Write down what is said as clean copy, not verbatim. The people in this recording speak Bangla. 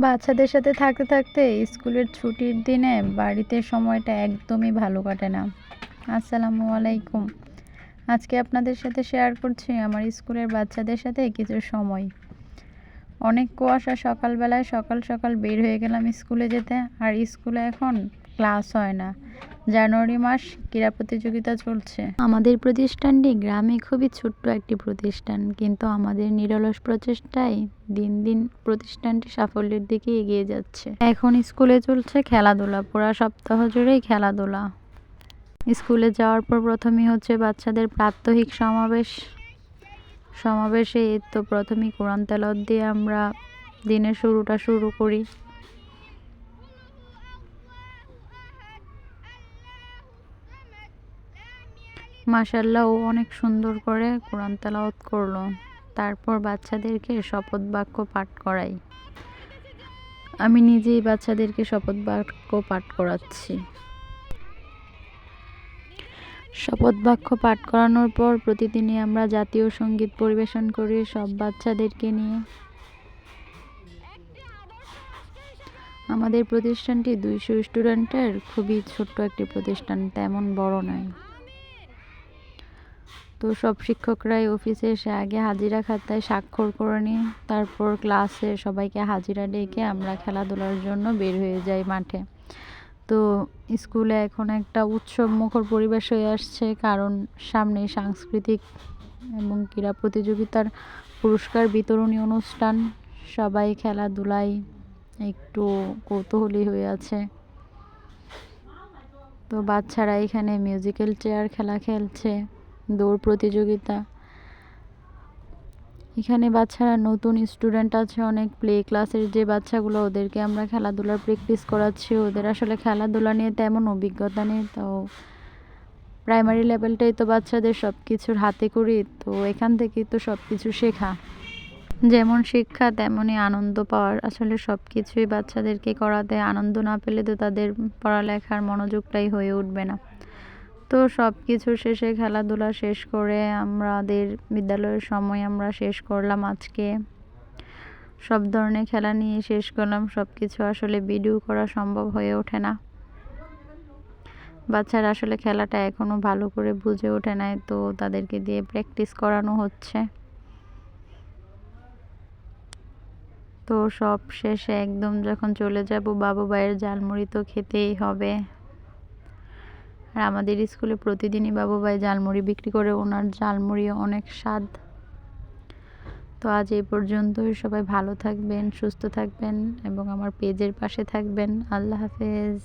বাচ্চাদের সাথে থাকতে থাকতে স্কুলের ছুটির দিনে বাড়িতে সময়টা একদমই ভালো কাটে না। আসসালামু আলাইকুম। আজকে আপনাদের সাথে শেয়ার করছি আমার স্কুলের বাচ্চাদের সাথে কিছু সময়। অনেক কুয়াশা, সকালবেলায় সকাল সকাল বের হয়ে গেলাম স্কুলে যেতে। আর স্কুলে এখন ক্লাস হয় না। জানুয়ারি মাস, ক্রীড়া প্রতিযোগিতা চলছে। আমাদের প্রতিষ্ঠানটি গ্রামে খুবই ছোট্ট একটি প্রতিষ্ঠান, কিন্তু আমাদের নিরলস প্রচেষ্টায় দিন দিন প্রতিষ্ঠানটি সাফল্যের দিকে এগিয়ে যাচ্ছে। এখন স্কুলে চলছে খেলাধুলা, পুরা সপ্তাহ জুড়েই খেলাধুলা। স্কুলে যাওয়ার পর প্রথমেই হচ্ছে বাচ্চাদের প্রাত্যহিক সমাবেশে তো প্রথমেই কোরআন তেলাওয়াত দিয়ে আমরা দিনের শুরুটা শুরু করি। মাশাআল্লাহ, ও অনেক সুন্দর করে কোরআন তেলাওয়াত করলো। তারপর বাচ্চাদেরকে শপথ বাক্য পাঠ করাই। আমি নিজেই বাচ্চাদেরকে শপথ বাক্য পাঠ করাচ্ছি। শপথ বাক্য পাঠ করানোর পর প্রতিদিনই আমরা জাতীয় সঙ্গীত পরিবেশন করি সব বাচ্চাদেরকে নিয়ে। আমাদের প্রতিষ্ঠানটি 200 স্টুডেন্টের খুবই ছোট্ট একটি প্রতিষ্ঠান, তেমন বড় নয়। তো সব শিক্ষকরাই অফিসে এসে আগে হাজিরা খাতায় স্বাক্ষর করে নিই, তারপর ক্লাসে সবাইকে হাজিরা ডেকে আমরা খেলাধুলার জন্য বের হয়ে যাই মাঠে। তো স্কুলে এখন একটা উৎসব মুখর পরিবেশ হয়ে আসছে, কারণ সামনে সাংস্কৃতিক এবং ক্রীড়া প্রতিযোগিতার পুরস্কার বিতরণী অনুষ্ঠান। সবাই খেলাধুলায় একটু কৌতূহলী হয়ে আছে। তো বাচ্চারা এখানে মিউজিক্যাল চেয়ার খেলা খেলছে, দৌড় প্রতিযোগিতা। এখানে বাচ্চারা নতুন স্টুডেন্ট আছে অনেক, প্লে ক্লাসের যে বাচ্চাগুলো, ওদেরকে আমরা খেলাধুলার প্র্যাকটিস করাচ্ছি। ওদের আসলে খেলাধুলা নিয়ে তেমন অভিজ্ঞতা নেই, তো প্রাইমারি লেভেলটাই তো বাচ্চাদের সব কিছুর হাতে করি, তো এখান থেকেই তো সব কিছু শেখা। যেমন শিক্ষা তেমনই আনন্দ পাওয়ার। আসলে সব কিছুই বাচ্চাদেরকে করাতে আনন্দ না পেলে তো তাদের পড়ালেখার মনোযোগটাই হয়ে উঠবে না। তো সব কিছু শেষে খেলাধুলা শেষ করে আমাদের বিদ্যালয়ের সময় আমরা শেষ করলাম। আজকে সব ধরনের খেলা নিয়ে শেষ করলাম। সব কিছু আসলে ভিডিও করা সম্ভব হয়ে ওঠে না। বাচ্চারা আসলে খেলাটা এখনও ভালো করে বুঝে ওঠে নাই, তো তাদেরকে দিয়ে প্র্যাকটিস করানো হচ্ছে। তো সব শেষে একদম যখন চলে যাব, বাবু ভাইয়ের ঝালমুড়ি তো খেতেই হবে। আর আমাদের স্কুলে প্রতিদিনই বাবু ভাই ঝালমুড়ি বিক্রি করে, ওনার ঝালমুড়িও অনেক স্বাদ। তো আজ এই পর্যন্তই। সবাই ভালো থাকবেন, সুস্থ থাকবেন এবং আমার পেজের পাশে থাকবেন। আল্লাহ হাফেজ।